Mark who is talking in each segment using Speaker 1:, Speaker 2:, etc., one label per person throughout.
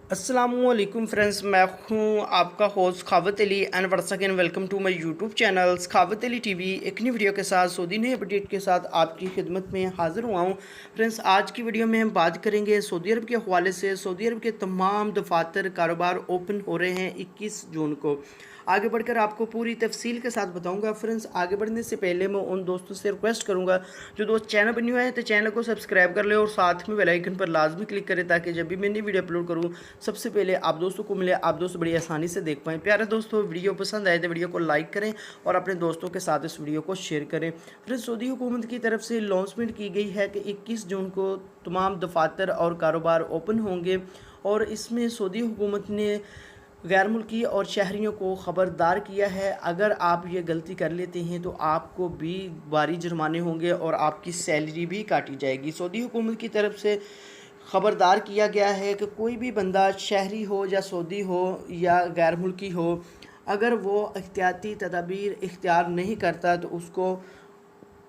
Speaker 1: अस्सलामुअलैकुम फ्रेंड्स, मैं हूं आपका host Khawat Ali and once again welcome to my YouTube channel Khawat Ali TV. एक नई वीडियो के साथ सऊदी नई अपडेट के साथ आपकी खिदमत में हाज़िर हुआ हूं। फ्रेंड्स, आज की वीडियो में हम बात करेंगे सऊदी अरब के हवाले से। सऊदी अरब के तमाम दफातर कारोबार ओपन हो रहे हैं 21 जून को। आगे बढ़कर आपको पूरी तफसील के साथ बताऊंगा। फ्रेंड्स, आगे बढ़ने से पहले मैं उन दोस्तों से रिक्वेस्ट करूंगा जो दोस्त चैनल पर न्यू है तो चैनल को सब्सक्राइब कर ले और साथ में बेल आइकन पर लाजमी क्लिक करें ताकि जब भी मैं नई वीडियो अपलोड करूं सबसे पहले आप दोस्तों को मिले, आप दोस्त बड़ी आसानी से देख पाएँ। प्यारे दोस्तों, वीडियो पसंद आए तो वीडियो को लाइक करें और अपने दोस्तों के साथ इस वीडियो को शेयर करें। फिर सऊदी हुकूमत की तरफ से लॉन्चमेंट की गई है कि 21 जून को तमाम दफातर और कारोबार ओपन होंगे और इसमें सऊदी हुकूमत ने गैर मुल्की और शहरियों को ख़बरदार किया है, अगर आप ये गलती कर लेते हैं तो आपको भी भारी जुर्माने होंगे और आपकी सैलरी भी काटी जाएगी। सऊदी हुकूमत की तरफ से ख़बरदार किया गया है कि कोई भी बंदा शहरी हो या सऊदी हो या गैर मुल्की हो, अगर वो एहतियाती तदाबीर इख्तियार नहीं करता तो उसको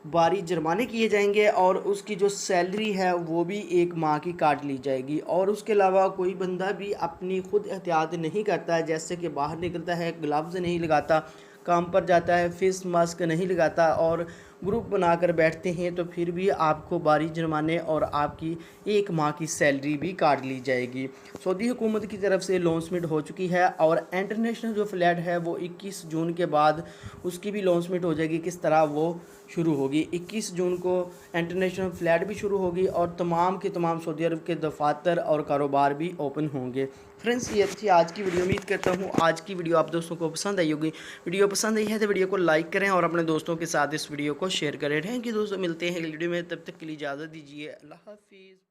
Speaker 1: भारी जुर्माने किए जाएंगे और उसकी जो सैलरी है वो भी 1 माह की काट ली जाएगी। और उसके अलावा कोई बंदा भी अपनी खुद एहतियात नहीं करता है, जैसे कि बाहर निकलता है ग्लव्स नहीं लगाता, काम पर जाता है फेस मास्क नहीं लगाता और ग्रुप बनाकर बैठते हैं, तो फिर भी आपको भारी जुर्माने और आपकी 1 माह की सैलरी भी काट ली जाएगी। सऊदी हुकूमत की तरफ से लॉन्चमेंट हो चुकी है और इंटरनेशनल जो फ़्लाइट है वो 21 जून के बाद उसकी भी लॉन्चमेंट हो जाएगी। किस तरह वो शुरू होगी, 21 जून को इंटरनेशनल फ़्लाइट भी शुरू होगी और तमाम के तमाम सऊदी अरब के दफातर और कारोबार भी ओपन होंगे। फ्रेंड्स, ये थी आज की वीडियो। उम्मीद करता हूँ आज की वीडियो आप दोस्तों को पसंद आई होगी। वीडियो पसंद आई है तो वीडियो को लाइक करें और अपने दोस्तों के साथ इस वीडियो को शेयर करें। थैंक यू दोस्तों, मिलते हैं अगली वीडियो में, तब तक के लिए इजाज़त दीजिए। अल्लाह हाफिज़।